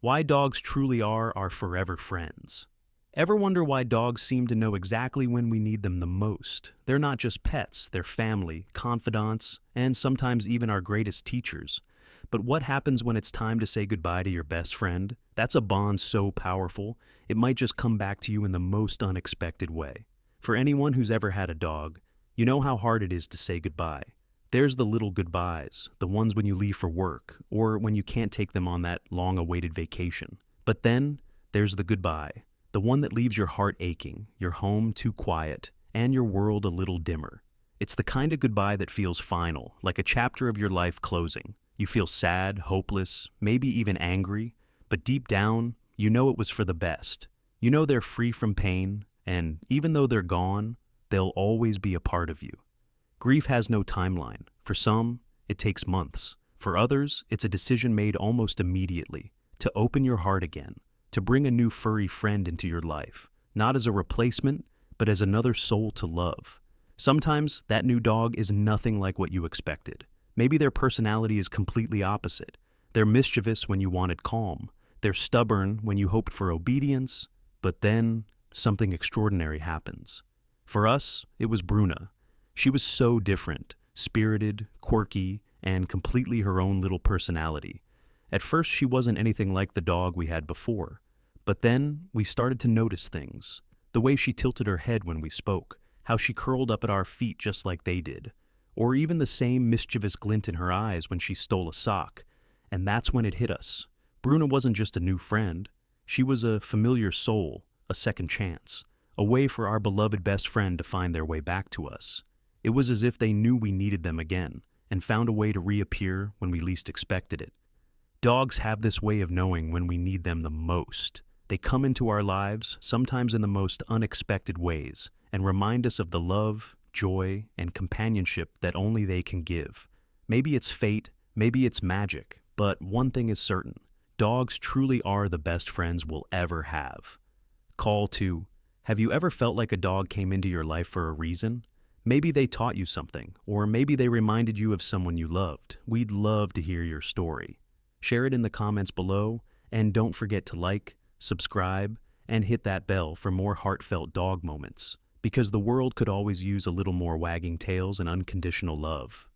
Why dogs truly are our forever friends. Ever wonder why dogs seem to know exactly when we need them the most? They're not just pets, they're family, confidants, and sometimes even our greatest teachers. But what happens when it's time to say goodbye to your best friend? That's a bond so powerful, it might just come back to you in the most unexpected way. For anyone who's ever had a dog, you know how hard it is to say goodbye. There's the little goodbyes, the ones when you leave for work, or when you can't take them on that long-awaited vacation. But then, there's the goodbye, the one that leaves your heart aching, your home too quiet, and your world a little dimmer. It's the kind of goodbye that feels final, like a chapter of your life closing. You feel sad, hopeless, maybe even angry, but deep down, you know it was for the best. You know they're free from pain, and even though they're gone, they'll always be a part of you. Grief has no timeline. For some, it takes months. For others, it's a decision made almost immediately, to open your heart again, to bring a new furry friend into your life, not as a replacement, but as another soul to love. Sometimes that new dog is nothing like what you expected. Maybe their personality is completely opposite. They're mischievous when you wanted calm. They're stubborn when you hoped for obedience, but then something extraordinary happens. For us, it was Bruna. She was so different, spirited, quirky, and completely her own little personality. At first, she wasn't anything like the dog we had before. But then, we started to notice things. The way she tilted her head when we spoke, how she curled up at our feet just like they did, or even the same mischievous glint in her eyes when she stole a sock. And that's when it hit us. Bruna wasn't just a new friend. She was a familiar soul, a second chance, a way for our beloved best friend to find their way back to us. It was as if they knew we needed them again, and found a way to reappear when we least expected it. Dogs have this way of knowing when we need them the most. They come into our lives, sometimes in the most unexpected ways, and remind us of the love, joy, and companionship that only they can give. Maybe it's fate, maybe it's magic, but one thing is certain. Dogs truly are the best friends we'll ever have. Call to, have you ever felt like a dog came into your life for a reason? Maybe they taught you something, or maybe they reminded you of someone you loved. We'd love to hear your story. Share it in the comments below, and don't forget to like, subscribe, and hit that bell for more heartfelt dog moments, because the world could always use a little more wagging tails and unconditional love.